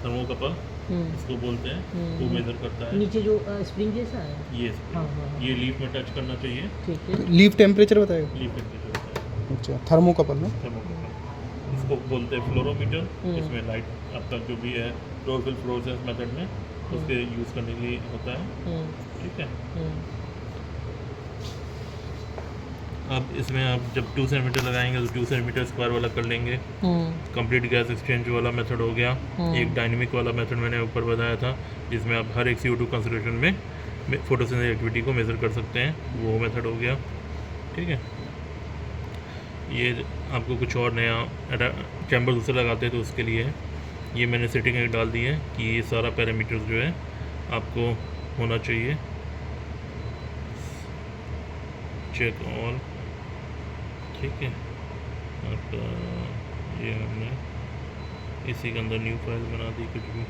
Thermocouple इसको बोलते हैं, वो मेज़र करता है। नीचे जो स्प्रिंग जैसा है, ये हाँ, हाँ, हाँ। ये लीफ में टच करना चाहिए। ठीक है। लीफ टेम्परेचर बताएगा। लीफ टेम्परेचर होता है अच्छा, थर्मोकपल में। थर्मोकपल, इसको बोलते हैं फ्लोरोमीटर। इसमें लाइट आपका जो भी है क्लोरोफिल फ्लोरेसेंस मेथड में उसके यूज़ करने के लिए होता है। ठीक है। अब इसमें आप जब 2 सेंटीमीटर लगाएंगे तो 2 सेंटीमीटर स्क्वायर वाला कर लेंगे। कंप्लीट गैस एक्सचेंज वाला मेथड हो गया। एक डायनेमिक वाला मेथड मैंने ऊपर बताया था, जिसमें आप हर एक CO2 कंसंट्रेशन में फोटोसिंथेसिस एक्टिविटी को मेज़र कर सकते हैं, वो मेथड हो गया। ठीक है। ये आपको कुछ और नया चैम्बर दूसरा लगाते हैं तो उसके लिए है। ये मैंने सेटिंग एक डाल दी है कि ये सारा पैरामीटर्स जो है आपको होना चाहिए। Check all. ठीक है। आपका ये हमने इसी के अंदर न्यू फाइल बना दी, कुछ भी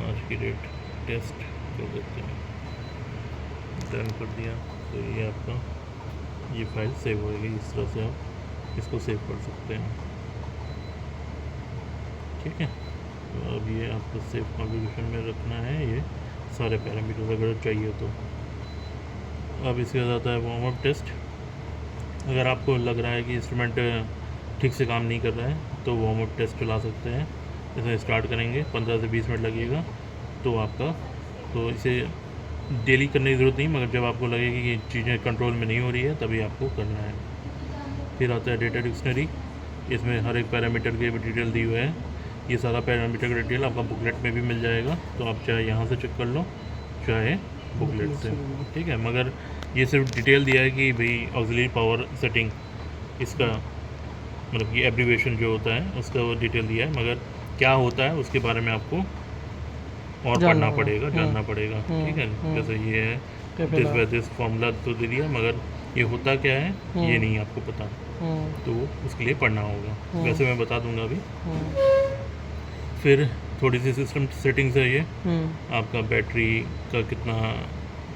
आज की डेट टेस्ट कर देते हैं, डन कर दिया तो ये आपका ये फाइल सेव होएगी। इस तरह से आप इसको सेव कर सकते हैं। ठीक है। तो अब ये आपको सेव कॉन्फ़िगरेशन में रखना है ये सारे पैरामीटर अगर चाहिए तो। अब इसके बाद आता है वार्म अप टेस्ट। अगर आपको लग रहा है कि इंस्ट्रूमेंट ठीक से काम नहीं कर रहा है तो वार्म अप टेस्ट चला सकते हैं। इसमें स्टार्ट करेंगे, 15 से 20 मिनट लगेगा तो आपका, तो इसे डेली करने की ज़रूरत नहीं, मगर जब आपको लगे कि ये चीज़ें कंट्रोल में नहीं हो रही है तभी आपको करना है। फिर आता है डेटा डिक्शनरी। इसमें हर एक पैरामीटर के डिटेल दी हुए है। ये सारा पैरामीटर का डिटेल आपका बुकलेट में भी मिल जाएगा, तो आप चाहे यहाँ से चेक कर लो चाहे बुकलेट से। ठीक है। मगर ये सिर्फ डिटेल दिया है कि भाई ऑक्सिलरी पावर सेटिंग, इसका मतलब कि एब्रीवेशन जो होता है उसका वो डिटेल दिया है, मगर क्या होता है उसके बारे में आपको और पढ़ना पड़ेगा, जानना पड़ेगा। ठीक है। जैसे ये है दिस फार्मूला तो दे दिया, मगर ये होता क्या है ये नहीं आपको पता, तो उसके लिए पढ़ना होगा। वैसे मैं बता दूंगा अभी। फिर थोड़ी सी सिस्टम सेटिंग्स है ये, आपका बैटरी का कितना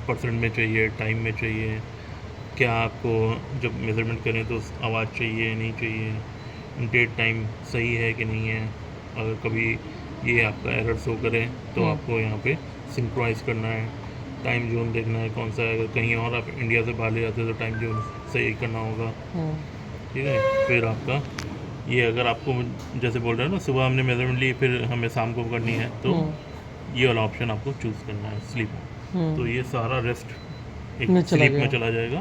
% में चाहिए, टाइम में चाहिए, क्या आपको जब मेज़रमेंट करें तो आवाज़ चाहिए नहीं चाहिए, डेट टाइम सही है कि नहीं है। अगर कभी ये आपका एरर शो करे तो आपको यहाँ पे सिंक्रोनाइज़ करना है, टाइम जोन देखना है कौन सा है। अगर कहीं और आप इंडिया से बाहर ले जाते हैं तो टाइम जोन सही करना होगा। ठीक है। फिर आपका ये अगर आपको जैसे बोल रहे हैं ना सुबह हमने मेज़रमेंट ली फिर हमें शाम को करनी है तो ये वाला ऑप्शन आपको चूज़ करना है, स्लीप। तो ये सारा रेस्ट एक स्लीप में चला जाएगा।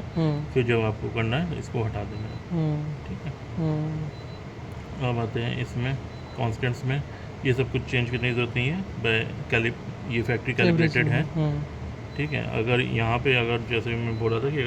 फिर जब आपको करना है इसको हटा देना है। ठीक है। अब आते हैं इसमें कॉन्स्टेंट्स में, ये सब कुछ चेंज करने की ज़रूरत नहीं है, ये फैक्ट्री कैलिब्रेटेड है। ठीक है। अगर यहाँ पे अगर जैसे मैं बोला था कि अगर